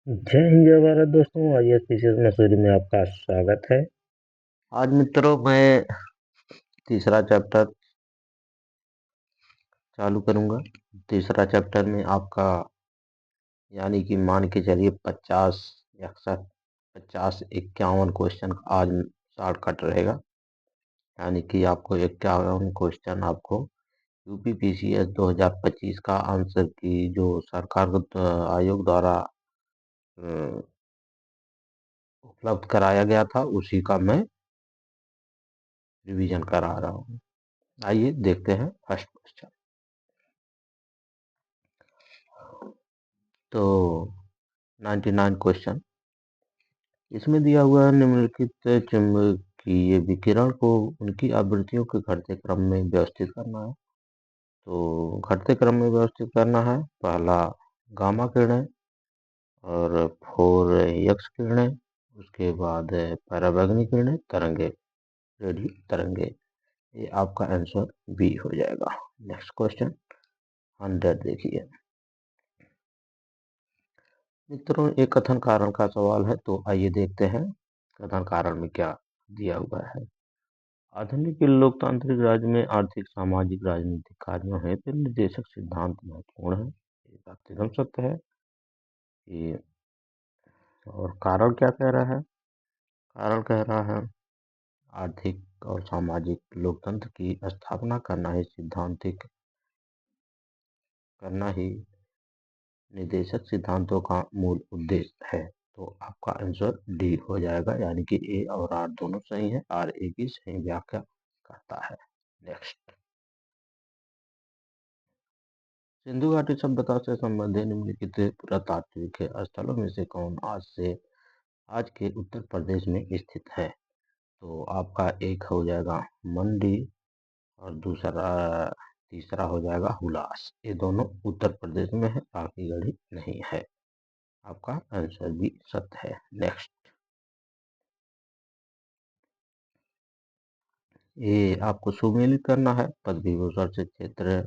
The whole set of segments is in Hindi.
जय हिंद जय भारत दोस्तों। आइए स्पीशीज मसूरी में आपका स्वागत है। आज मित्रों मैं तीसरा चैप्टर चालू करूंगा। तीसरा चैप्टर में आपका यानी कि मान के चलिए 50 61 50 51 क्वेश्चन आज शॉर्टकट रहेगा। यानी कि आपको 51 क्वेश्चन आपको यूपीपीसीएस 2025 का आंसर की जो सरकार आयोग द्वारा उपलब्ध कराया गया था उसी का मैं रिवीजन करा रहा हूँ। आइए देखते हैं फर्स्ट क्वेश्चन। तो 99 क्वेश्चन इसमें दिया हुआ है, निम्नलिखित चुंबकीय विकिरण को उनकी आवृत्तियों के घटते क्रम में व्यवस्थित करना है। तो घटते क्रम में व्यवस्थित करना है, पहला गामा किरणें और 4 एक्स किरणें, उसके बाद पराबैंगनी किरणें, तरंगे, रेडियो तरंगे। ये आपका आंसर बी हो जाएगा। नेक्स्ट क्वेश्चन 100 देखिए मित्रों, एक कथन कारण का सवाल है। तो आइए देखते हैं कथन कारण में क्या दिया हुआ है। आधुनिक लोकतांत्रिक राज्य में आर्थिक सामाजिक राजनीतिक कार्यों हेतु निर्देशक सिद्धांत महत्वपूर्ण है। ये बात एकदम सत्य है। ये और कारण क्या कह रहा है? कारण कह रहा है आर्थिक और सामाजिक लोकतंत्र की स्थापना करना ही सिद्धांतिक करना ही निर्देशक सिद्धांतों का मूल उद्देश्य है। तो आपका आंसर डी हो जाएगा, यानी कि ए और आर दोनों सही है। आर ए की सही व्याख्या करता है। नेक्स्ट, सिंधु घाटी सभ्यता से संबंधित निम्नलिखित पुरातात्विक स्थलों में से कौन आज के उत्तर प्रदेश में स्थित है? तो आपका एक हो जाएगा मंडी और तीसरा हो जाएगा हुलास। ये दोनों उत्तर प्रदेश में है, बाकी गढ़ी नहीं है। आपका आंसर भी सत्य है। नेक्स्ट, ये आपको सुमेलित करना है पदवी भूषण से क्षेत्र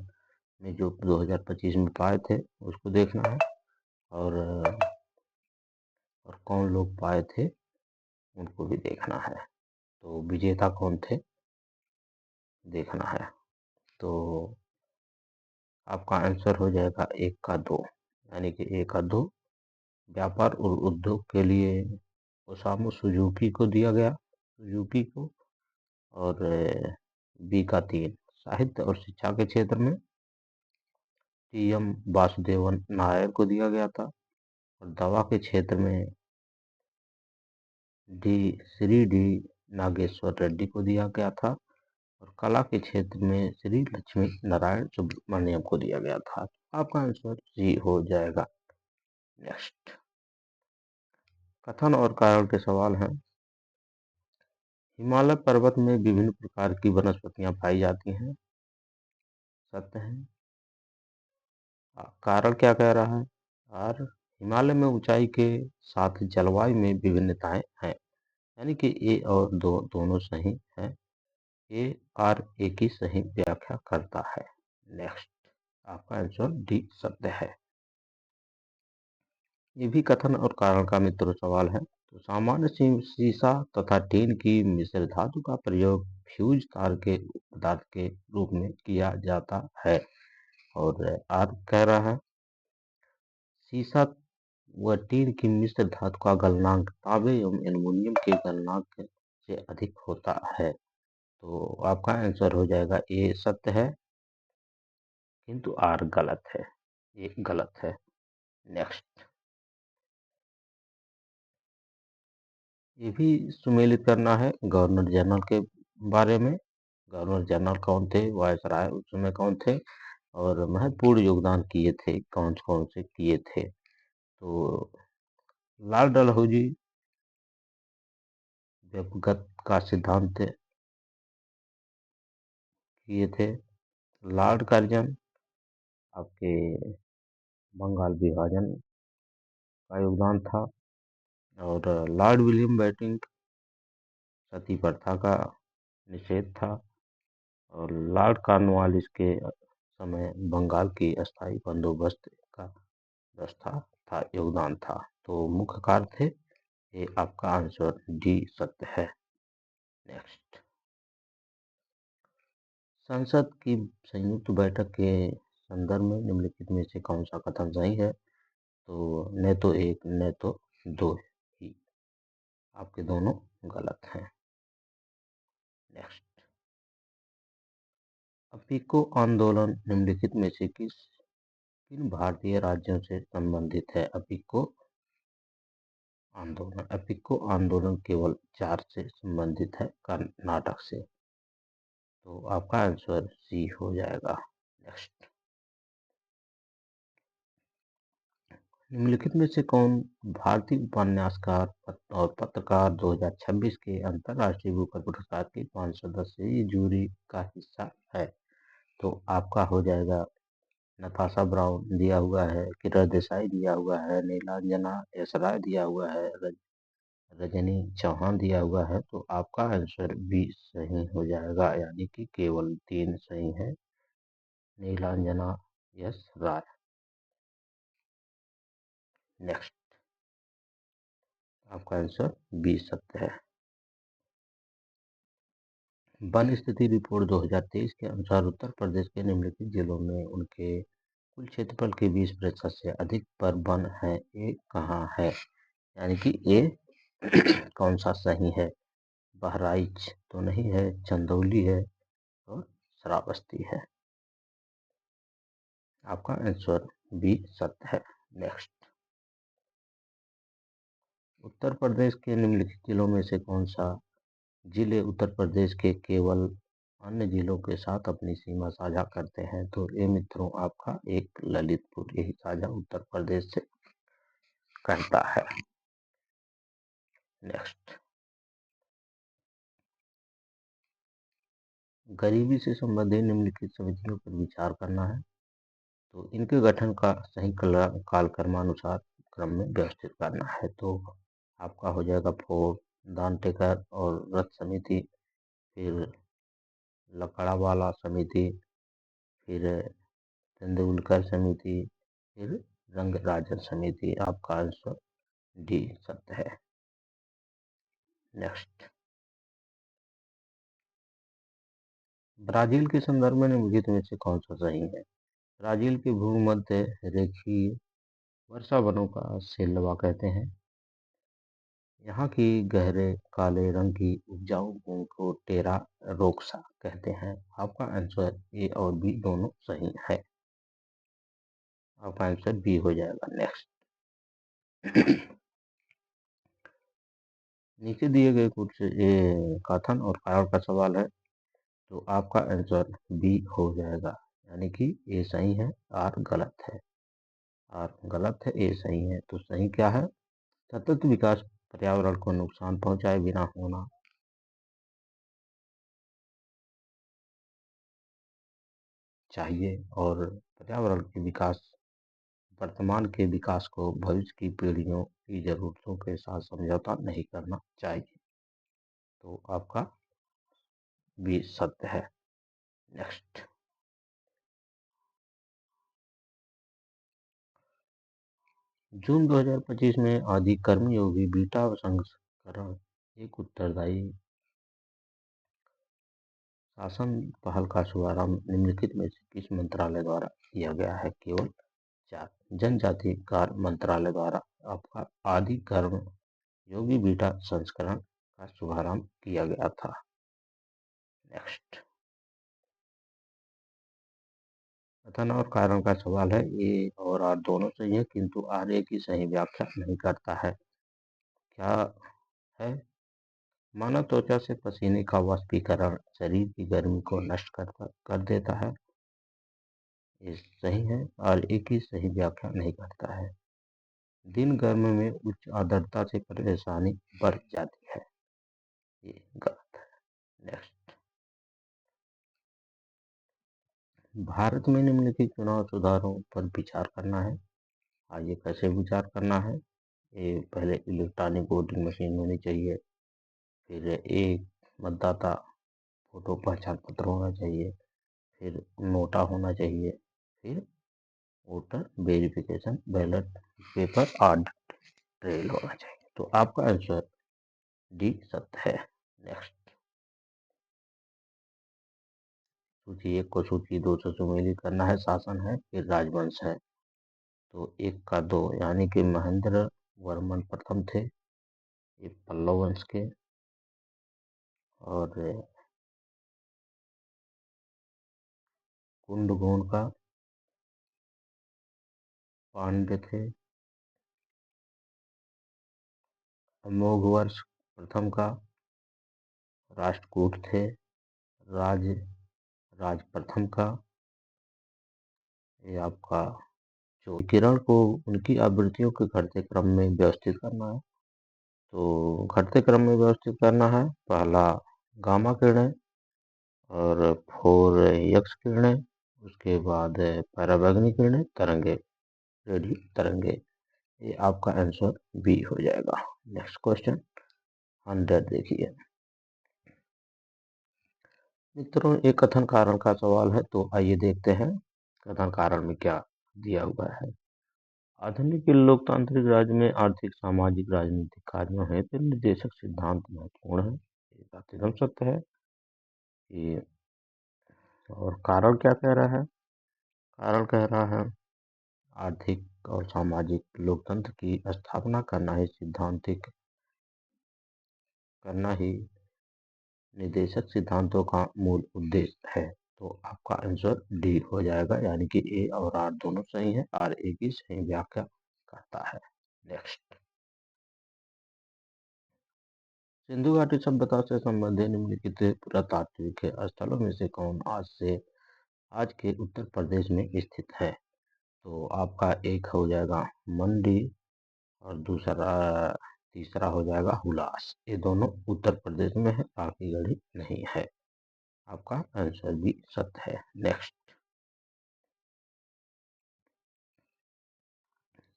में जो 2025 में पाए थे उसको देखना है, और कौन लोग पाए थे उनको भी देखना है। तो विजेता कौन थे देखना है। तो आपका आंसर हो जाएगा एक का दो, यानी कि एक का दो व्यापार और उद्योग के लिए ओसामू सुजुकी को दिया गया, सुजुकी को। और बी का 3 साहित्य और शिक्षा के क्षेत्र में टी.एम. वासुदेवन नायर को दिया गया था। और दवा के क्षेत्र में श्री डी नागेश्वर रेड्डी को दिया गया था। और कला के क्षेत्र में श्री लक्ष्मी नारायण सुब्रमण्यम को दिया गया था। आपका आंसर सी हो जाएगा। नेक्स्ट, कथन और कारण के सवाल हैं। हिमालय पर्वत में विभिन्न प्रकार की वनस्पतियां पाई जाती हैं, सत्य है। कारण क्या कह रहा है? और हिमालय में ऊंचाई के साथ जलवायु में विभिन्नताएं हैं, यानी कि ए और दोनों सही हैं। ए आर ए की सही व्याख्या करता है। नेक्स्ट, आपका आंसर डी सत्य है। ये भी कथन और कारण का मित्रों सवाल है। तो सामान्य सीसा तथा टीन की मिश्र धातु का प्रयोग फ्यूज तार के पदार्थ के रूप में किया जाता है। और आर कह रहा है सीसा व टीन की मिश्र धातु का गलनांक तांबे एवं एल्युमिनियम के गलनांक से अधिक होता है। तो आपका आंसर हो जाएगा ए सत्य है, किंतु आर गलत है, ये गलत है। नेक्स्ट, ये भी सुमेलित करना है गवर्नर जनरल के बारे में। गवर्नर जनरल कौन थे, वायसराय उस समय कौन थे, और महत्वपूर्ण योगदान किए थे, कौन कौन से किए थे। तो लाल डलहौजी व्यक्तिगत का सिद्धांत किए थे। लॉर्ड कर्जन आपके बंगाल विभाजन का योगदान था। और लॉर्ड विलियम बेंटिंक सती प्रथा का निषेध था। और लॉर्ड कॉर्नवालिस के समय बंगाल की अस्थायी बंदोबस्त का व्यवस्था था, योगदान था। तो मुख्य कार्य थे। ये आपका आंसर डी सत्य है। नेक्स्ट, संसद की संयुक्त बैठक के संदर्भ में निम्नलिखित में से कौन सा कथन सही है? तो न तो एक न तो दो ही, आपके दोनों गलत हैं। नेक्स्ट, अपिको आंदोलन निम्नलिखित में से किन भारतीय राज्यों से संबंधित है? अपिको आंदोलन केवल 4 से संबंधित है, कर्नाटक से। तो आपका आंसर सी हो जाएगा। नेक्स्ट, निम्नलिखित में से कौन भारतीय उपन्यासकार और पत्रकार 2026 के अंतर्राष्ट्रीय बुकर पुरस्कार की 5 सदस्यीय जूरी का हिस्सा है? तो आपका हो जाएगा नताशा ब्राउन दिया हुआ है, किरण देसाई दिया हुआ है, नीलांजना एसराय दिया हुआ है, रजनी चौहान दिया हुआ है। तो आपका आंसर बी सही हो जाएगा, यानी कि केवल 3 सही है। नीलांजना यस राय। नेक्स्ट, आपका आंसर बी सत्य है। वन स्थिति रिपोर्ट 2023 के अनुसार उत्तर प्रदेश के निम्नलिखित जिलों में उनके कुल क्षेत्रफल के 20% से अधिक पर वन है। ये कहाँ है? यानी कि ये कौन सा सही है? बहराइच तो नहीं है, चंदौली है और श्रावस्ती है। आपका आंसर बी सत्य है। नेक्स्ट, उत्तर प्रदेश के निम्नलिखित जिलों में से कौन सा जिले उत्तर प्रदेश के केवल अन्य जिलों के साथ अपनी सीमा साझा करते हैं? तो ये मित्रों आपका एक ललितपुर यही साझा उत्तर प्रदेश से करता है। नेक्स्ट, गरीबी से संबंधित निम्नलिखित समितियों पर विचार करना है। तो इनके गठन का सही कालक्रमानुसार क्रम में व्यवस्थित करना है। तो आपका हो जाएगा फोर्ट, दानटेकर और रथ समिति, फिर लकड़ावाला समिति, फिर तेंदुलकर समिति, फिर रंगराजन समिति। आपका आंसर डी सत्य है। नेक्स्ट, ब्राजील के संदर्भ में निम्नलिखित में से कौन सा सही है? ब्राजील के भूमध्य रेखीय वर्षा वनों का सेल्वा कहते हैं। यहाँ की गहरे काले रंग की उपजाऊ भूमि को टेरा रोक्सा कहते हैं। आपका आंसर ए और बी दोनों सही है। आपका आंसर बी हो जाएगा। नेक्स्ट, नीचे दिए गए कुछ कथन और कारण का सवाल है। तो आपका आंसर बी हो जाएगा, यानी कि ए सही है, आर गलत है। आर गलत है, ए सही है। तो सही क्या है? सतत विकास पर्यावरण को नुकसान पहुंचाए बिना होना चाहिए, और पर्यावरण के विकास वर्तमान के विकास को भविष्य की पीढ़ियों की जरूरतों के साथ समझौता नहीं करना चाहिए। तो आपका भी सत्य है। नेक्स्ट, जून 2025 में आदि कर्मयोगी बीटा संस्करण एक उत्तरदायी शासन पहल का शुभारंभ निम्नलिखित में से किस मंत्रालय द्वारा किया गया है? केवल 4, जनजाति कार्य मंत्रालय द्वारा आपका आदि कर्म योगी बीटा संस्करण का शुभारंभ किया गया था। नेक्स्ट, कथन और कारण का सवाल है। ए और आर दोनों सही है, किंतु आर ए की सही व्याख्या नहीं करता है। क्या है? मानव त्वचा से पसीने का वाष्पीकरण शरीर की गर्मी को नष्ट कर देता है। ये सही है, और ए की सही व्याख्या नहीं करता है। दिन गर्म में उच्च आर्द्रता से परेशानी बढ़ जाती है। ये गलत है। नेक्स्ट, भारत में निम्नलिखित चुनाव सुधारों पर विचार करना है। आइए कैसे विचार करना है। ये पहले इलेक्ट्रॉनिक वोटिंग मशीन होनी चाहिए, फिर एक मतदाता फोटो पहचान पत्र होना चाहिए, फिर नोटा होना चाहिए, फिर वोटर वेरिफिकेशन बैलेट पेपर और ट्रेल होना चाहिए। तो आपका आंसर डी सत्य है। नेक्स्ट, सूची 1 को सूची 2 से सुमेलित करना है। शासन है फिर राजवंश है। तो 1 का 2 यानी कि महेंद्र वर्मन प्रथम थे, ये पल्लव वंश के। और कुंदगोण का पांड्य थे। अमोघ वर्ष प्रथम का राष्ट्रकूट थे। राज राज प्रथम का ये आपका जो किरण को उनकी आवृत्तियों के घटते क्रम में व्यवस्थित करना है। तो घटते क्रम में व्यवस्थित करना है। पहला गामा किरणें और 4 यक्स किरणें, उसके बाद पराबैंगनी किरणें, तरंगे, रेडियो तरंगे। ये आपका आंसर बी हो जाएगा। नेक्स्ट क्वेश्चन 100 देखिए मित्रों, एक कथन कारण का सवाल है। तो आइए देखते हैं कथन कारण में क्या दिया हुआ है। आधुनिक लोकतांत्रिक राज्य में आर्थिक, सामाजिक, राजनीतिक कार्यों हेतु निर्देशक सिद्धांत महत्वपूर्ण है। ये बात एकदम सत्य है। ये और कारण क्या कह रहा है? कारण कह रहा है आर्थिक और सामाजिक लोकतंत्र की स्थापना करना ही सैद्धांतिक करना ही निर्देशक सिद्धांतों का मूल उद्देश्य है। तो आपका आंसर डी हो जाएगा, यानी कि ए और आर दोनों सही है। आर ए की सही व्याख्या करता है। नेक्स्ट, सिंधु घाटी सभ्यता से संबंधित निम्नलिखित पुरातात्विक स्थलों में से कौन आज के उत्तर प्रदेश में स्थित है? तो आपका एक हो जाएगा मंडी और तीसरा हो जाएगा हुलास। ये दोनों उत्तर प्रदेश में है, बाकी गढ़ी नहीं है। आपका आंसर भी सत्य है। नेक्स्ट,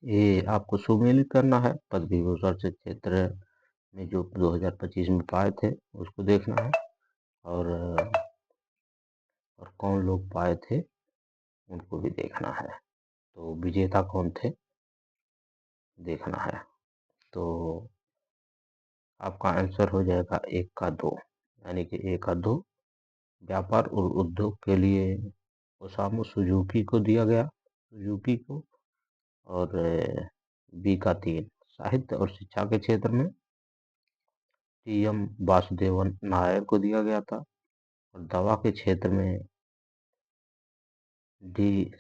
ये आपको सुमेलित करना है। पदवी भूषण से क्षेत्र में जो 2025 में पाए थे उसको देखना है। और कौन लोग पाए थे उनको भी देखना है। तो विजेता कौन थे देखना है। तो आपका आंसर हो जाएगा 1 का 2, यानी कि 1 का 2 व्यापार और उद्योग के लिए ओसामू सुजुकी को दिया गया, सुजुकी को। और बी का 3 साहित्य और शिक्षा के क्षेत्र में टी.एम. वासुदेवन नायर को दिया गया था। और दवा के क्षेत्र में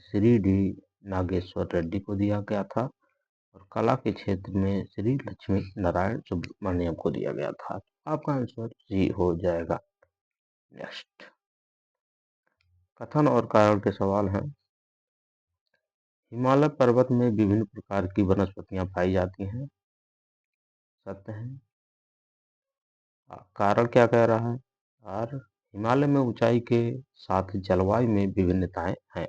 श्री डी नागेश्वर रेड्डी को दिया गया था। और कला के क्षेत्र में श्री लक्ष्मी नारायण सुब्रमण्यम को दिया गया था। आपका आंसर सी हो जाएगा। नेक्स्ट, कथन और कारण के सवाल हैं। हिमालय पर्वत में विभिन्न प्रकार की वनस्पतियां पाई जाती हैं। सत्य है। कारण क्या कह रहा है? और हिमालय में ऊंचाई के साथ जलवायु में विभिन्नताएं हैं,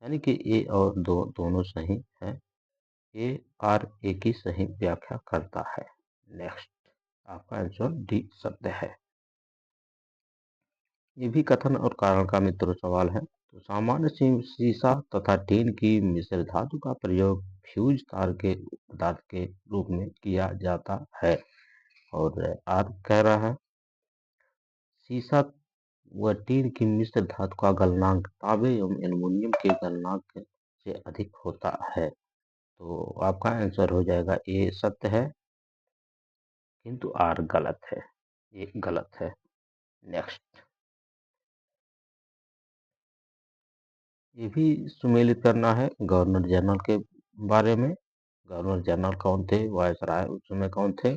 यानी कि ए और दोनों सही हैं। ए आर ए की सही व्याख्या करता है। नेक्स्ट, आपका आंसर डी सत्य है। ये भी कथन और कारण का मित्रों सवाल है। तो सामान्य सीसा तथा टीन की मिश्र धातु का प्रयोग फ्यूज तार के पदार्थ के रूप में किया जाता है। और आर कह रहा है सीसा व टीन की मिश्र धातु का गलनांक तांबे एवं एल्युमिनियम के गलनांक से अधिक होता है। तो आपका आंसर हो जाएगा ए सत्य है, किंतु आर गलत है। ये गलत है। नेक्स्ट, ये भी सुमेलित करना है गवर्नर जनरल के बारे में। गवर्नर जनरल कौन थे, वायसराय उस समय कौन थे,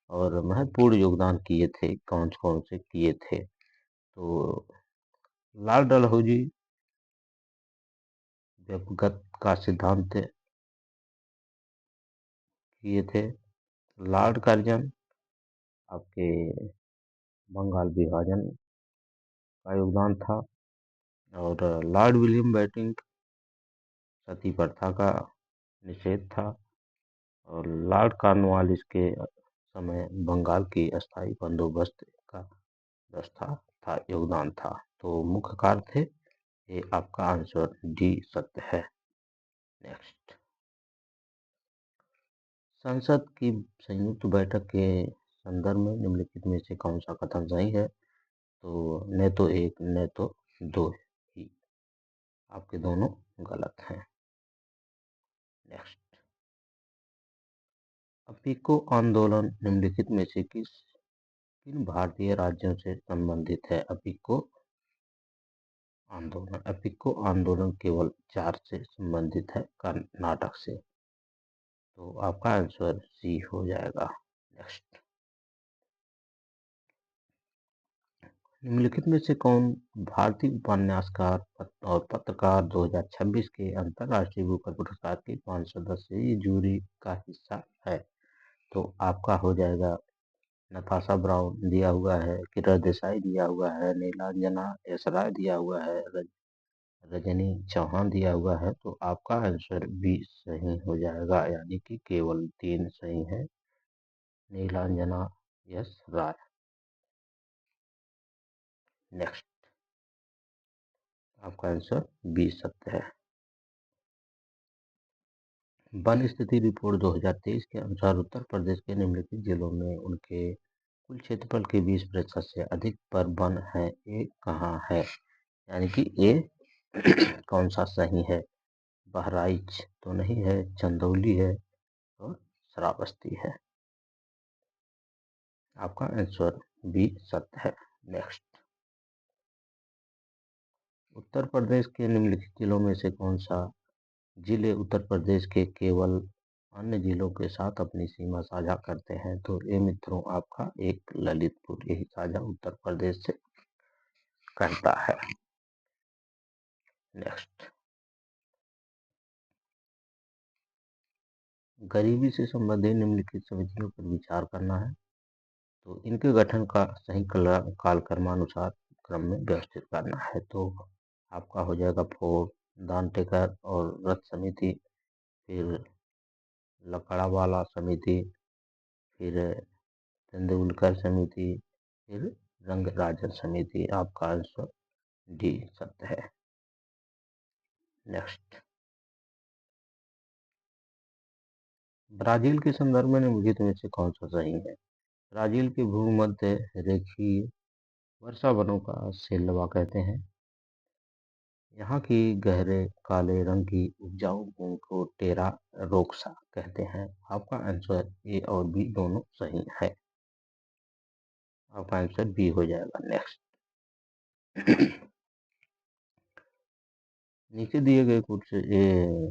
और महत्वपूर्ण योगदान किए थे कौन कौन से किए थे। तो लाल डलहौजी व्यक्तिगत का सिद्धांत किए थे। लॉर्ड कर्जन आपके बंगाल विभाजन का योगदान था। और लॉर्ड विलियम बेंटिंक सती प्रथा का निषेध था। और लॉर्ड कॉर्नवालिस के समय बंगाल की अस्थायी बंदोबस्त का व्यवस्था था, योगदान था। तो मुख्य कार्य थे। ये आपका आंसर डी सत्य है। नेक्स्ट, संसद की संयुक्त बैठक के संदर्भ में निम्नलिखित में से कौन सा कथन सही है? तो न तो एक न तो दो ही, आपके दोनों गलत हैं। नेक्स्ट, अपिको आंदोलन निम्नलिखित में से किन भारतीय राज्यों से संबंधित है? अपिको आंदोलन केवल 4 से संबंधित है, कर्नाटक से। तो आपका आंसर सी हो जाएगा। नेक्स्ट, निम्नलिखित में से कौन भारतीय उपन्यासकार और पत्रकार 2026 के अंतर्राष्ट्रीय बुकर पुरस्कार की 5 सदस्यीय जूरी का हिस्सा है? तो आपका हो जाएगा नताशा ब्राउन दिया हुआ है, किरण देसाई दिया हुआ है, नीलांजना एसराय दिया हुआ है, रजनी चौहान दिया हुआ है। तो आपका आंसर बी सही हो जाएगा, यानी कि केवल 3 सही है। नीलांजना यस राय। नेक्स्ट, आपका आंसर बी सत्य है। वन स्थिति रिपोर्ट 2023 के अनुसार उत्तर प्रदेश के निम्नलिखित जिलों में उनके कुल क्षेत्रफल के 20% से अधिक पर वन है, ये कहाँ है? यानी कि ये कौन सा सही है? बहराइच तो नहीं है, चंदौली है और श्रावस्ती है। आपका आंसर बी सत्य है। नेक्स्ट, उत्तर प्रदेश के निम्नलिखित जिलों में से कौन सा जिले उत्तर प्रदेश के केवल अन्य जिलों के साथ अपनी सीमा साझा करते हैं? तो ये मित्रों आपका एक ललितपुर यही साझा उत्तर प्रदेश से करता है। नेक्स्ट, गरीबी से संबंधित निम्नलिखित समितियों पर विचार करना है। तो इनके गठन का सही कालक्रमानुसार क्रम में व्यवस्थित करना है। तो आपका हो जाएगा फोर्ड, दानटेकर और रथ समिति, फिर लकड़ावाला समिति, फिर तेंदुलकर समिति, फिर रंगराजन समिति। आपका आंसर डी सत्य है। नेक्स्ट, ब्राजील के संदर्भ में निम्नलिखित में से कौन सा सही है? ब्राजील के भूमध्य रेखीय वर्षा वनों का सेल्वा कहते हैं। यहाँ की गहरे काले रंग की उपजाऊ भूमि को टेरा रोक्सा कहते हैं। आपका आंसर ए और बी दोनों सही है। आपका आंसर बी हो जाएगा। नेक्स्ट, नीचे दिए गए कुछ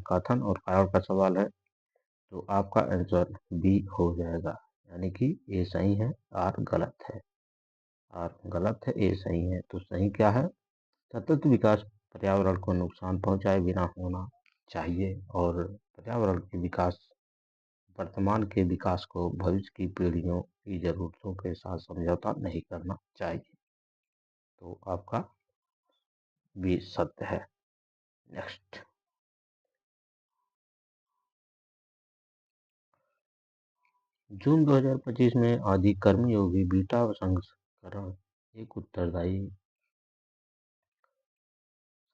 कथन और कारण का सवाल है, तो आपका आंसर बी हो जाएगा, यानी कि ए सही है आर गलत है। आर गलत है, ए सही है। तो सही क्या है? सतत विकास पर्यावरण को नुकसान पहुंचाए बिना होना चाहिए, और पर्यावरण के विकास वर्तमान के विकास को भविष्य की पीढ़ियों की जरूरतों के साथ समझौता नहीं करना चाहिए। तो आपका भी सत्य है। नेक्स्ट, जून 2025 में आदि कर्मयोगी बीटा संस्करण एक उत्तरदायी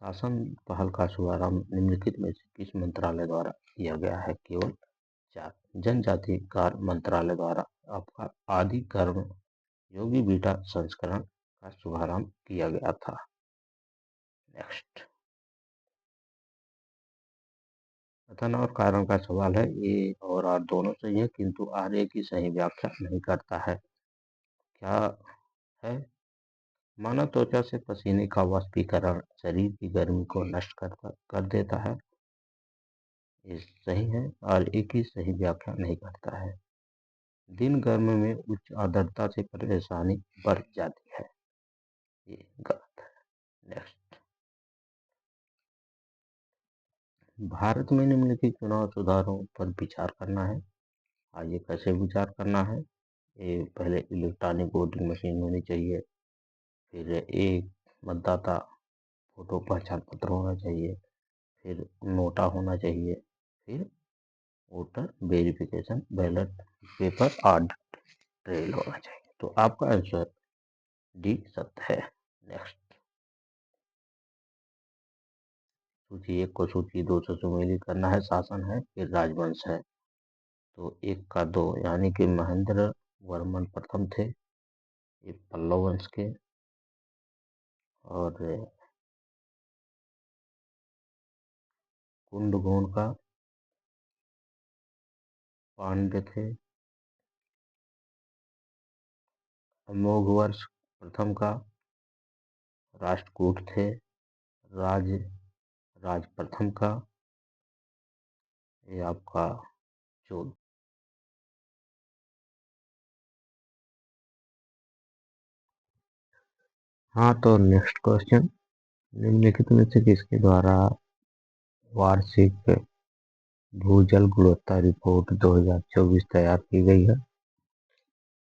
शासन पहल का शुभारंभ निम्नलिखित में से किस मंत्रालय द्वारा किया गया है? केवल 4, जनजाति कार्य मंत्रालय द्वारा आपका आदि कर्म योगी बीटा संस्करण का शुभारंभ किया गया था। नेक्स्ट, कथन और कारण का सवाल है। ए और आर दोनों सही है, किंतु आर ए की सही व्याख्या नहीं करता है। क्या है? मानव त्वचा से पसीने का वाष्पीकरण शरीर की गर्मी को नष्ट कर देता है, ये सही है। आर ए की सही व्याख्या नहीं करता है। दिन गर्म में उच्च आर्द्रता से परेशानी बढ़ जाती है, ये गलत है। नेक्स्ट, भारत में निम्नलिखित चुनाव सुधारों पर विचार करना है। आइए कैसे विचार करना है? ये पहले इलेक्ट्रॉनिक वोटिंग मशीन होनी चाहिए, फिर एक मतदाता फोटो पहचान पत्र होना चाहिए, फिर नोटा होना चाहिए, फिर voter verification ballot paper art trail होना चाहिए। तो आपका आंसर डी सत्य है। नेक्स्ट, सूची 1 को सूची 2 से सुमेलित करना है, शासन है, फिर राजवंश है। तो 1 का 2 यानी कि महेंद्र वर्मन प्रथम थे, ये पल्लव वंश के। और कुंदगोण का पांड्य थे। अमोघ वर्ष प्रथम का राष्ट्रकूट थे। राज राज प्रथम का ये आपका चोल। हाँ, तो नेक्स्ट क्वेश्चन, निम्नलिखित में से किसके द्वारा वार्षिक भूजल गुणवत्ता रिपोर्ट 2024 तैयार की गई है?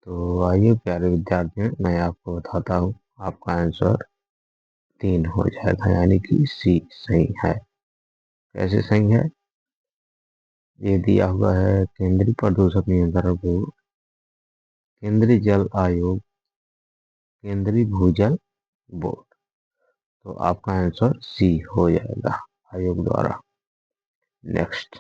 तो आइए प्यारे विद्यार्थियों, मैं आपको बताता हूँ। आपका आंसर 3 हो जाएगा, यानी कि सी सही है। कैसे सही है? ये दिया हुआ है केंद्रीय प्रदूषण नियंत्रण बोर्ड, केंद्रीय जल आयोग, केंद्रीय भूजल बोर्ड। तो आपका आंसर सी हो जाएगा, आयोग द्वारा। नेक्स्ट,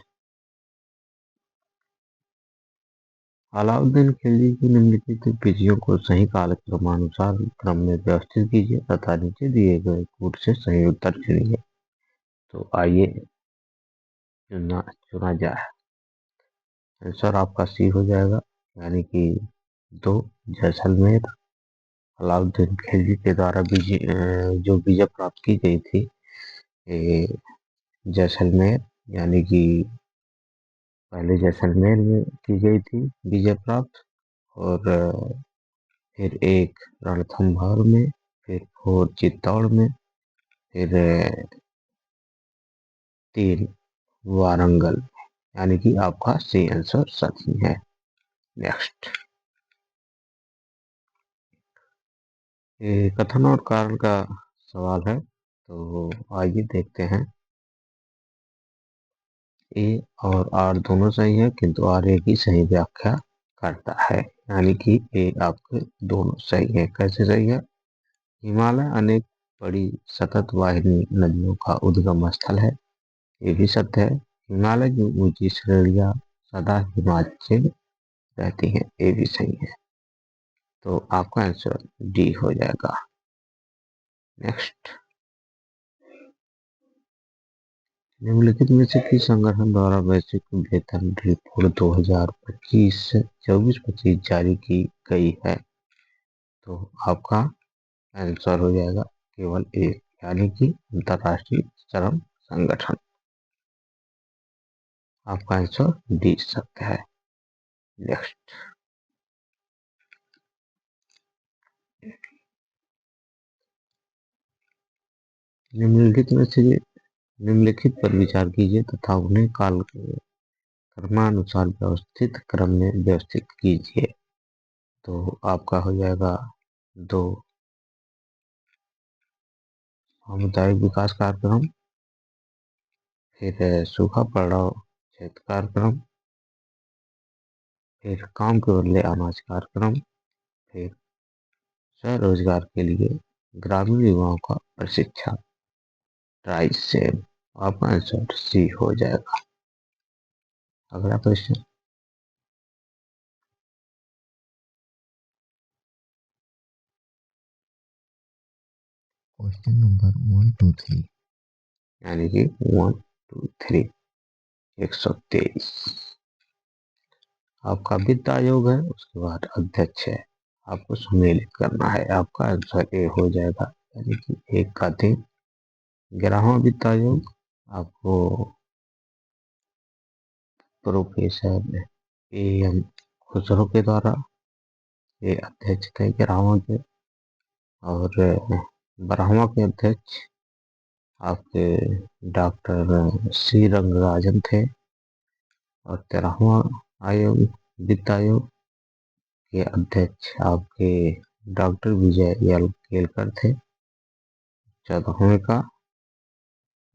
अलाउद्दीन खिलजी की निम्नलिखित विधियों को सही कालक्रमानुसार क्रम में व्यवस्थित कीजिए तथा नीचे दिए गए कूट से सही उत्तर चुनिए। तो आइए चुना जाए। आंसर आपका सी हो जाएगा, यानी कि 2 जैसलमेर। अलाउद्दीन खिलजी के द्वारा जो विजय प्राप्त की गई थी, ये जैसलमेर, यानी कि पहले जैसलमेर में की गई थी विजय प्राप्त, और फिर एक रणथंभौर में, फिर 4 चित्तौड़ में, फिर 3 वारंगल, यानी कि आपका सी आंसर सही है। नेक्स्ट, ये कथन और कारण का सवाल है, तो आइए देखते हैं। ए और आर दोनों सही है, किंतु आर ए की सही व्याख्या करता है, यानी कि ए आपके दोनों सही है। कैसे सही है? हिमालय अनेक बड़ी सतत वाहिनी नदियों का उद्गम स्थल है, ये भी सत्य है। हिमालय की ऊंची श्रेणियां सदा हिमाचल रहती हैं, ये भी सही है। तो आपका आंसर डी हो जाएगा। नेक्स्ट, निम्नलिखित में से किस संगठन द्वारा वैश्विक वेतन रिपोर्ट 2025 24-25 जारी की गई है? तो आपका आंसर हो जाएगा केवल एक, यानी कि अंतरराष्ट्रीय श्रम संगठन। आपका आंसर डी सत्य है। नेक्स्ट, निम्नलिखित में से निम्नलिखित पर विचार कीजिए तथा उन्हें काल क्रमानुसार व्यवस्थित क्रम में व्यवस्थित कीजिए। तो आपका हो जाएगा 2 सामुदायिक विकास कार्यक्रम, फिर सूखा पड़ाव क्षेत्र कार्यक्रम, फिर काम के बदले अनाज कार्यक्रम, फिर स्वरोजगार के लिए ग्रामीण युवाओं का प्रशिक्षण, ट्राइसेम। आपका आंसर सी हो जाएगा। अगला क्वेश्चन, क्वेश्चन नंबर 1 2 3, यानी कि 1 2 3 123। आपका वित्त आयोग है, उसके बाद अध्यक्ष है, आपको सुमेलित करना है। आपका आंसर ए हो जाएगा, यानी कि 1 का 3। 11वां वित्त आयोग आपको प्रोफेसर ए एम खुसरो के द्वारा ये अध्यक्ष थे 11वां के। और 12वां के अध्यक्ष आपके डॉक्टर सी रंगराजन थे। और 13वां आयोग, वित्त आयोग के अध्यक्ष आपके डॉक्टर विजय एल केलकर थे। 14वें का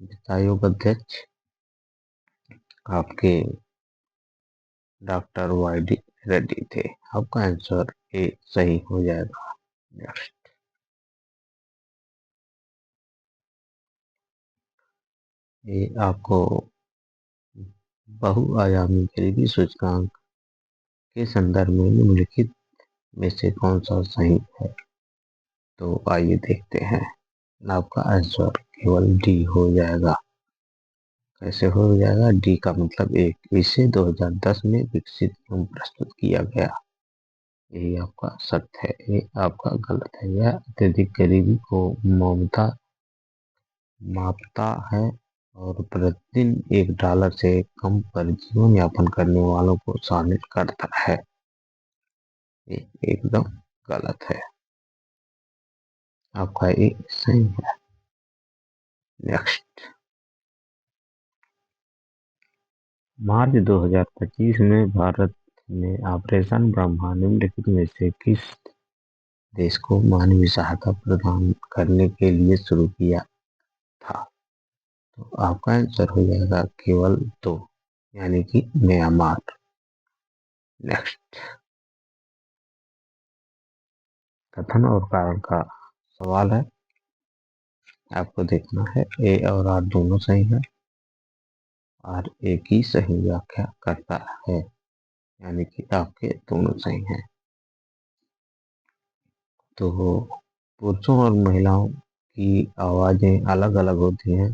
वित्त आयोग अध्यक्ष आपके डॉक्टर वाई डी रेड्डी थे। आपका आंसर ए सही हो जाएगा। नेक्स्ट, ये आपको बहुआयामी गरीबी सूचकांक के संदर्भ में निम्नलिखित में से कौन सा सही है? तो आइए देखते हैं। आपका आंसर केवल डी हो जाएगा। कैसे हो जाएगा? डी का मतलब एक, इसे 2010 में विकसित एवं प्रस्तुत किया गया। यही आपका सत्य है, ये आपका गलत है। यह अत्यधिक गरीबी को मापता है और प्रतिदिन $1 से कम पर जीवन यापन करने वालों को शामिल करता है। ये एकदम गलत है। आपका ये सही है। नेक्स्ट, मार्च 2025 में भारत ने ऑपरेशन ब्रह्मा निम्नलिखित में से किस देश को मानवीय सहायता प्रदान करने के लिए शुरू किया था? तो आपका आंसर हो जाएगा केवल दो, यानी कि म्यांमार। नेक्स्ट, कथन और कारण का सवाल है। आपको देखना है ए और आर दोनों सही है और एक ही सही व्याख्या करता है, यानी कि आपके दोनों सही हैं। तो पुरुषों और महिलाओं की आवाजें अलग अलग होती हैं।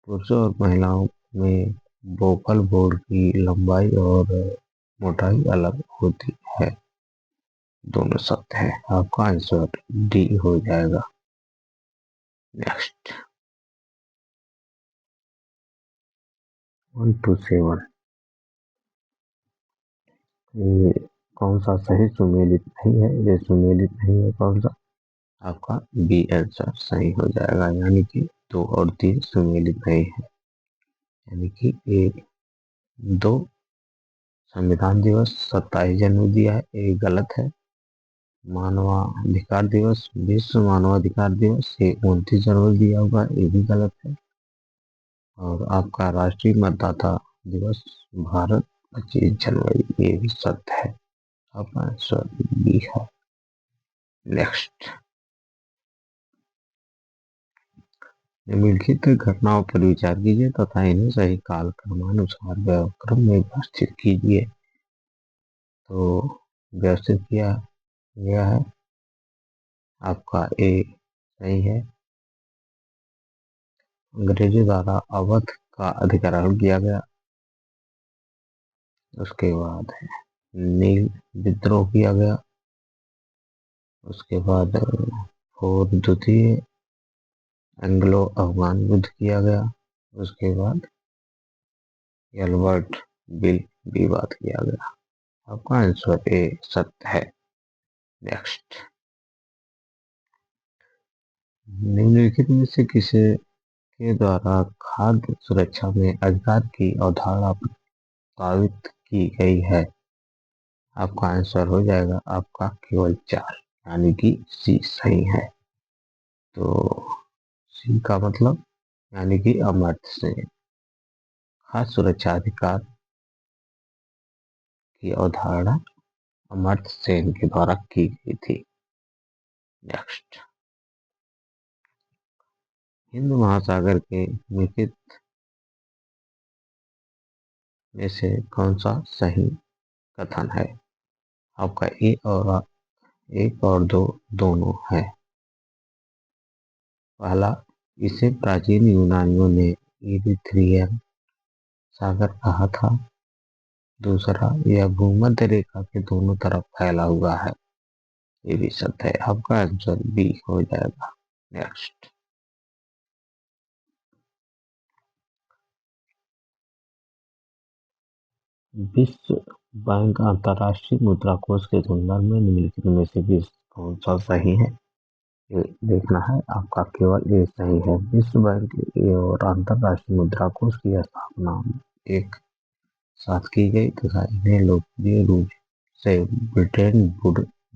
पुरुषों और महिलाओं में वोकल बोर्ड की लंबाई और मोटाई अलग होती है। दोनों सत्य है। आपका आंसर डी हो जाएगा। नेक्स्ट, 127, ये कौन सा सही सुमेलित नहीं है? ये सुमेलित नहीं है कौन सा? आपका बी आंसर सही हो जाएगा, यानी कि 2 और 3 सुमेलित नहीं है। यानी कि एक, दो संविधान दिवस 27 जनवरी दिया है, ये गलत है। मानवाधिकार दिवस, विश्व मानवाधिकार दिवस, ये 29 जनवरी दिया होगा, ये भी गलत है। और आपका राष्ट्रीय मतदाता दिवस भारत 25 जनवरी, ये भी सत्य है। आपका आंसर बी है। नेक्स्ट, निम्नलिखित घटनाओं पर विचार कीजिए तथा इन्हें सही काल क्रमानुसार व्याक्रम में व्यवस्थित कीजिए। तो व्यवस्थित किया गया है। आपका ए सही है। अंग्रेजों द्वारा अवध का अधिग्रहण किया गया। उसके बाद नील विद्रोह किया गया। उसके बाद और द्वितीय एंग्लो अफगान युद्ध किया गया। उसके बाद एल्बर्ट बिल विवाद किया गया। आपका आंसर ए सत्य है। नेक्स्ट, निम्नलिखित में से किसे के द्वारा खाद्य सुरक्षा में अधिकार की अवधारणा प्रस्तावित की गई है? आपका आंसर हो जाएगा आपका केवल 4, यानी कि सी सही है। तो सी का मतलब यानी कि अमर्त्य सेन। खाद्य सुरक्षा अधिकार की अवधारणा अमर्त्य सेन के द्वारा की गई थी। नेक्स्ट, हिंद महासागर के निकट में से कौन सा सही कथन है? आपका ए और एक और दो दोनों है। पहला, इसे प्राचीन यूनानियों ने इरिथ्रियन सागर कहा था। दूसरा, यह भूमध्य रेखा के दोनों तरफ फैला हुआ है। ये भी सत्य है। आपका आंसर बी हो जाएगा। नेक्स्ट, विश्व बैंक अंतर्राष्ट्रीय मुद्रा कोष के संदर्भ में निम्नलिखित में से कौन सा सही है? ये देखना है। आपका केवल ये सही है। विश्व बैंक और अंतर्राष्ट्रीय मुद्रा कोष की स्थापना एक साथ की गई तथा इन्हें लोकप्रिय रूप से ब्रिटेन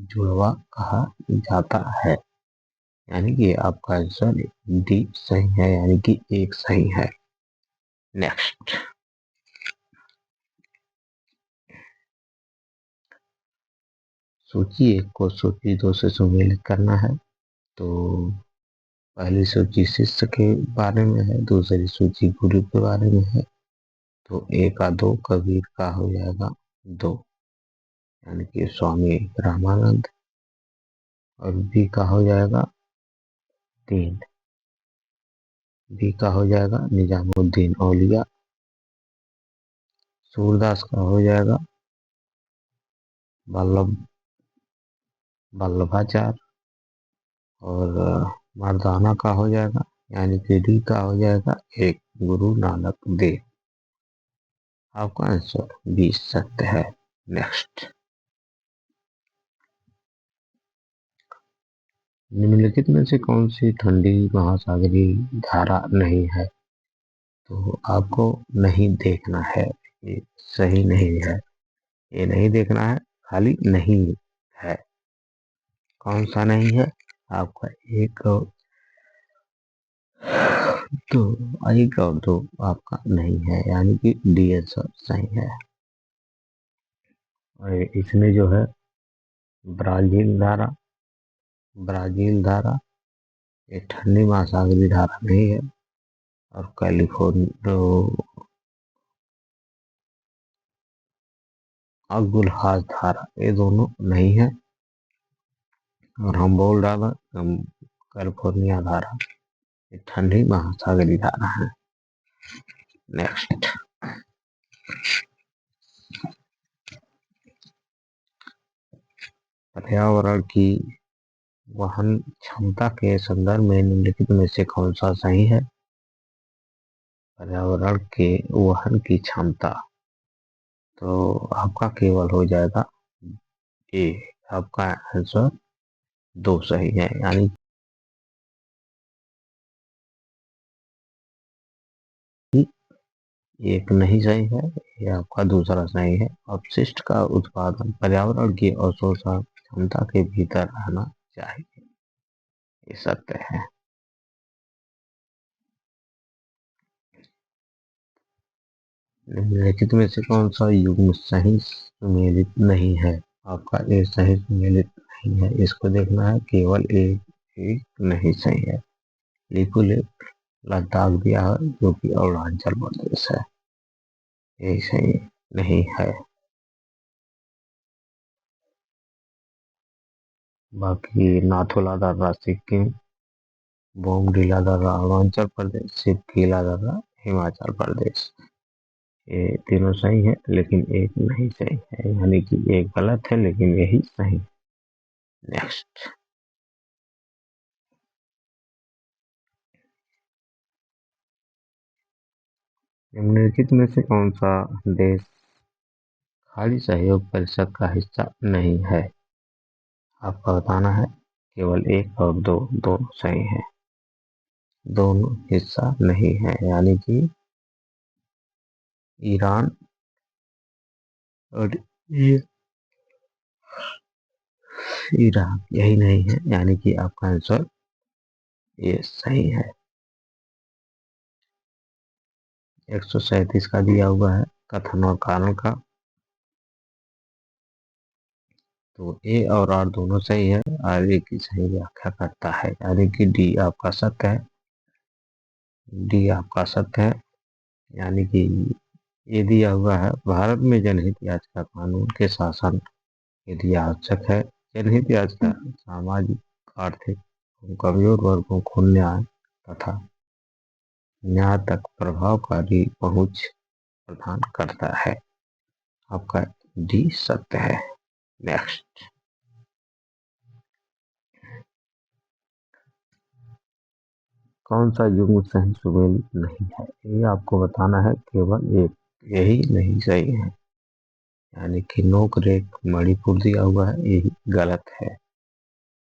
जुड़वा कहा जाता है। यानी कि आपका आंसर डी सही है, यानी कि एक सही है। नेक्स्ट, सूची 1 को सूची 2 से सुमेलित करना है। तो पहली सूची शिष्य के बारे में है, दूसरी सूची गुरु के बारे में है। तो ए का 2 कबीर का हो जाएगा 2, यानी कि स्वामी रामानंद। और बी का हो जाएगा 3, बी का हो जाएगा निजामुद्दीन औलिया। सूरदास का हो जाएगा वल्लभ वल्लभाचार्य। और मर्दाना का हो जाएगा, यानी कि डी का हो जाएगा 1, गुरु नानक देव। आपका आंसर बी सत्य है। नेक्स्ट, निम्नलिखित में से कौन सी ठंडी महासागरीय धारा नहीं है? तो आपको नहीं देखना है, ये सही नहीं है, ये नहीं देखना है, खाली नहीं है। कौन सा नहीं है? आपका तो एक और 2 आपका नहीं है, यानी कि डी आंसर सही है। और इसमें जो है ब्राजील धारा, ब्राजील धारा ये ठंडी महासागरीय धारा नहीं है। और कैलिफोर्निया अगुलहाज धारा ये दोनों नहीं है। और हम बोल रहा था हम कैलिफोर्निया धारा ये ठंडी महासागरीय धारा है। नेक्स्ट, पर्यावरण की वहन क्षमता के संदर्भ में निम्नलिखित में से कौन सा सही है? पर्यावरण के वहन की क्षमता, तो आपका केवल हो जाएगा ए। आपका आंसर 2 सही है, यानी कि एक नहीं सही है, ये आपका दूसरा सही है। अपशिष्ट का उत्पादन पर्यावरण की अवशोषण क्षमता के भीतर रहना चाहिए, ये सत्य है। निम्नलिखित में से कौन सा युग्म सही सुमेलित नहीं है? आपका ए सही सुमेलित नहीं है, इसको देखना है, केवल एक नहीं सही है। लिपुलेख लद्दाख दिया है, जो कि अरुणाचल प्रदेश है, ये सही नहीं है। बाकी नाथुला दर्रा सिक्किम, बोमडीला दर्रा अरुणाचल प्रदेश, सिपकीला दर्रा हिमाचल प्रदेश, ये तीनों सही है, लेकिन एक नहीं सही है, यानी कि एक गलत है लेकिन यही सही। नेक्स्ट, निम्नलिखित में से कौन सा देश खाड़ी सहयोग परिषद का हिस्सा नहीं है? आपका बताना है, केवल 1 और 2 दोनों सही है, दोनों हिस्सा नहीं है, यानी कि ईरान और ये इराक, यही नहीं है, यानी कि आपका आंसर ये सही है। 137 का दिया हुआ है कथन और कारण का, तो ए और आर दोनों सही है, आर ए की सही व्याख्या करता है, यानी कि डी आपका सत्य है। डी आपका सत्य है, यानी कि ये दिया हुआ है, भारत में जनहित याचिका कानून के शासन यदि आवश्यक है। जनहित याचिका सामाजिक, आर्थिक एवं कमजोर वर्गों को न्याय तथा न्याय तक प्रभावकारी पहुंच प्रदान करता है। आपका डी सत्य है। नेक्स्ट, कौन सा युग्म सही सुमेलित नहीं है? ये आपको बताना है, केवल एक यही नहीं सही है, यानी कि नोक रेक मणिपुर दिया हुआ है, यही गलत है।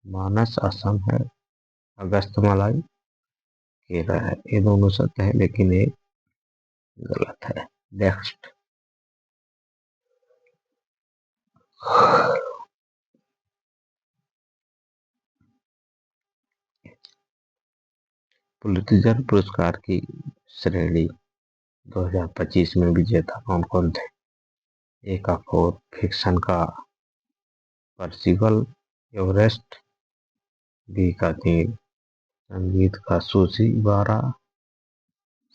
मानस असम है, अगस्त मलाई केरल है, ये दोनों सत्य है, लेकिन एक गलत है। नेक्स्ट, पुलित्जर पुरस्कार की श्रेणी 2025 में विजेता कौन कौन थे? ए का 4 फिक्शन का पर्सिवल एवरेस्ट, बी का 3 संगीत का सूसी बारा,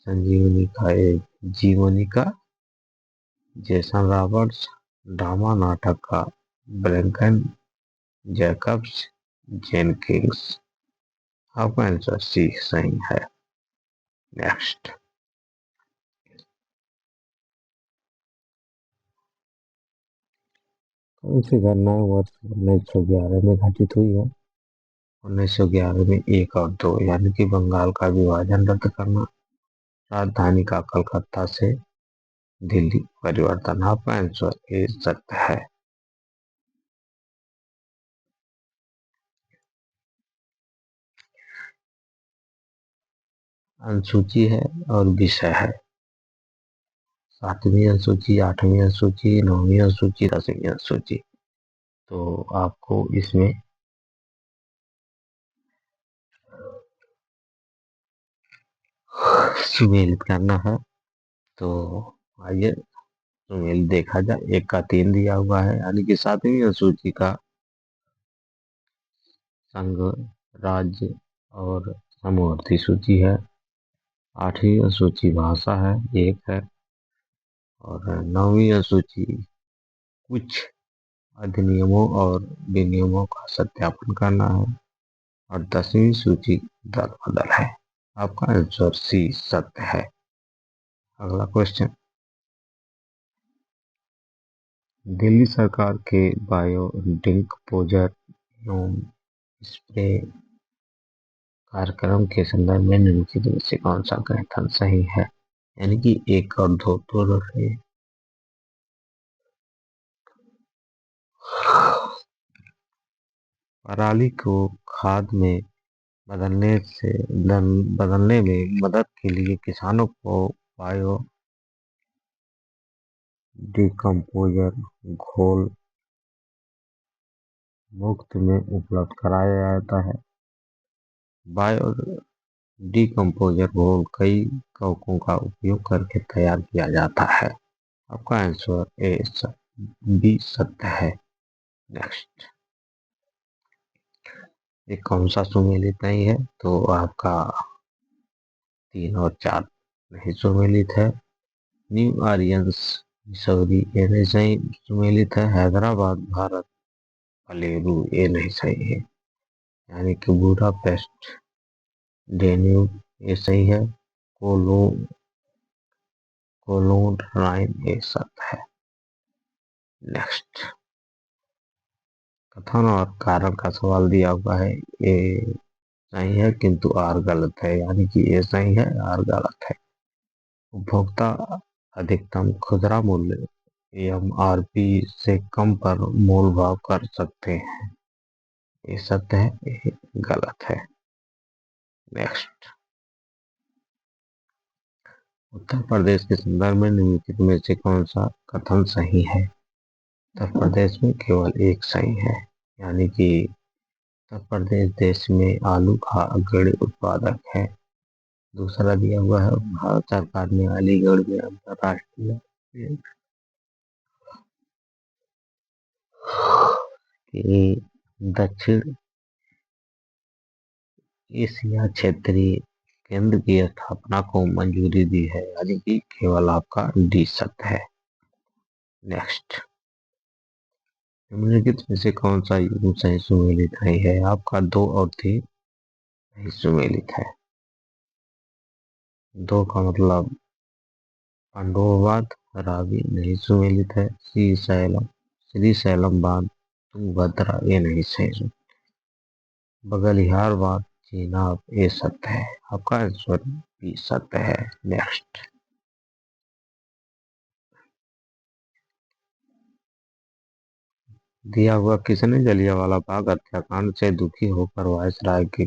संजीवनी का एक जीवनी का, जेसन रॉबर्ट्स, ड्रामा नाटक का ब्लैंकन जैकब्स, जेनकिंस। आपका आंसर सी सही है। नेक्स्ट। कौन सी घटना वर्ष 1911 में घटित हुई है? 1911 में एक और दो यानी कि बंगाल का विभाजन रद्द करना, राजधानी का कलकत्ता से दिल्ली परिवर्तन। आपका आंसर ए सत्य है। अनुसूची है और विषय है। 7वीं अनुसूची, 8वीं अनुसूची, 9वीं अनुसूची, 10वीं अनुसूची। तो आपको इसमें सुमेलित करना है। तो आइए सुमेलित देखा जाए। 1 का 3 दिया हुआ है यानी कि 7वीं अनुसूची का संघ, राज्य और समवर्ती सूची है। 8वीं अनुसूची भाषा है, 1 है। और 9वीं अनुसूची कुछ अधिनियमों और विनियमों का सत्यापन करना है। और 10वीं सूची दल बदल है। आपका आंसर सी सत्य है। अगला क्वेश्चन। दिल्ली सरकार के बायो डिकम्पोजर एवं स्प्रे कार्यक्रम के संदर्भ में निम्नलिखित में से कौन सा कथन सही है? यानी कि 1 और 2 दोनों है। पराली को खाद में बदलने में मदद के लिए किसानों को बायो डिकम्पोजर घोल मुफ्त में उपलब्ध कराया जाता है। बायो डिकम्पोजर घोल कई कवकों का उपयोग करके तैयार किया जाता है। आपका आंसर ए बी सत्य है। नेक्स्ट। ये कौन सा सुमेलित नहीं है? तो आपका 3 और 4 नहीं सुमेलित है। न्यू आरियंस मिसौरी ये नहीं सही सुमेलित है। हैदराबाद भारत पलेरू ये नहीं सही है। यानी कि बुडापेस्ट डेन्यूब ये सही है। कोलो कोलोन राइन ये सत्य है। नेक्स्ट। कथन और कारण का सवाल दिया हुआ है। ये सही है किंतु आर गलत है, यानी कि ये सही है आर गलत है। उपभोक्ता अधिकतम खुदरा मूल्य एमआरपी से कम पर मोल भाव कर सकते हैं। ये सत्य है, ये गलत है। नेक्स्ट। उत्तर प्रदेश के संदर्भ में निम्नलिखित में से कौन सा कथन सही है? उत्तर प्रदेश में केवल एक सही है, यानी कि उत्तर प्रदेश देश में आलू का अग्रणी उत्पादक है। दूसरा दिया हुआ है भारत सरकार ने अलीगढ़ में अंतर्राष्ट्रीय कि दक्षिण एशिया क्षेत्रीय केंद्र की स्थापना को मंजूरी दी है, यानी कि केवल आपका डी सत्य है। नेक्स्ट। निम्नलिखित में से कौन सा युग्म सही सुमेलित नहीं है? आपका 2 और 3 सही सुमेलित है। 2 का मतलब पांडववाद, रावी नहीं सुमेलित है। श्री सैलम बांध, तुंगभद्रा ये नहीं सही। बगलिहारवाद, चेनाब ये सत्य है। आपका आंसर भी सत्य है। नेक्स्ट। दिया हुआ किसने जलियांवाला बाग हत्याकांड से दुखी होकर वायसराय की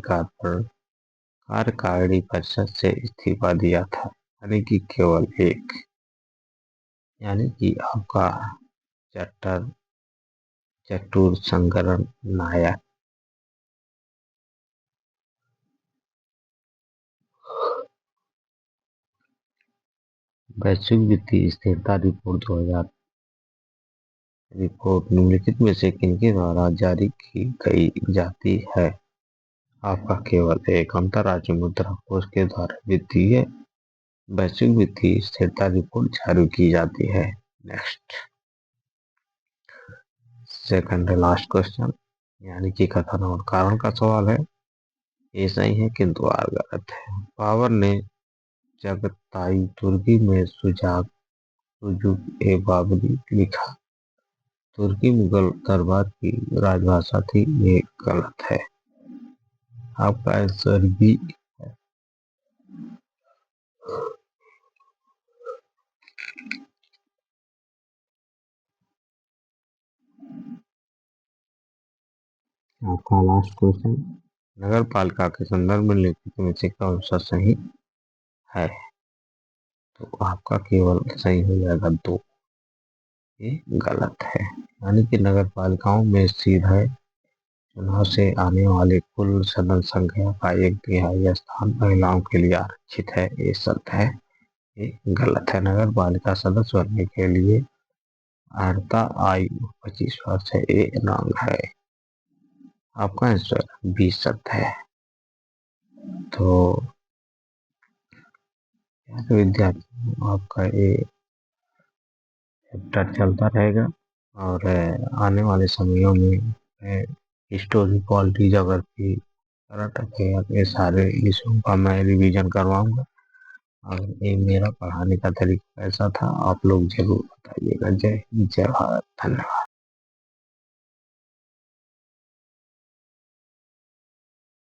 कार्यकारिणी परिषद से इस्तीफा दिया था? यानी कि केवल एक, यानी कि आपका चट्टर चट्टूर शंकरन नायक। वैश्विक वित्तीय स्थिरता रिपोर्ट 2000 रिपोर्ट निम्नलिखित में से किनके द्वारा जारी की गई जाती है? आपका केवल एक अंतर्राष्ट्रीय मुद्रा कोष के द्वारा वित्तीय वैश्विक वित्तीय स्थिरता रिपोर्ट जारी की जाती है। नेक्स्ट, सेकंड लास्ट क्वेश्चन, यानी कि कथन और कारण का सवाल है। ये सही है किंतु आर गलत है। बाबर ने चगताई तुर्की में सुजुक ए बाबरी लिखा। तुर्की मुगल दरबार की राजभाषा थी, ये गलत है। आपका आंसर बी। आपका लास्ट क्वेश्चन, नगर पालिका के संदर्भ में लिखित में से कौन सा सही है? तो आपका केवल सही हो जाएगा 2, ये गलत है। यानी कि नगर पालिकाओं में सीधे चुनाव से आने वाले कुल सदन संख्या का 1/3 स्थान महिलाओं के लिए आरक्षित है, ये सत्य है, ये गलत है। नगर पालिका सदस्य बनने के लिए अर्हता आयु 25 वर्ष है, ये रॉन्ग है। आपका आंसर बी सत्य है। तो विद्यार्थी, आपका ये चैप्टर चलता रहेगा और आने वाले समयों में history, polity, geography, current affair, ये सारे विषयों का मैं रिवीजन करवाऊंगा। और ये मेरा पढ़ाने का तरीका ऐसा था, आप लोग जरूर बताइएगा। जय हिंद, जय भारत, धन्यवाद।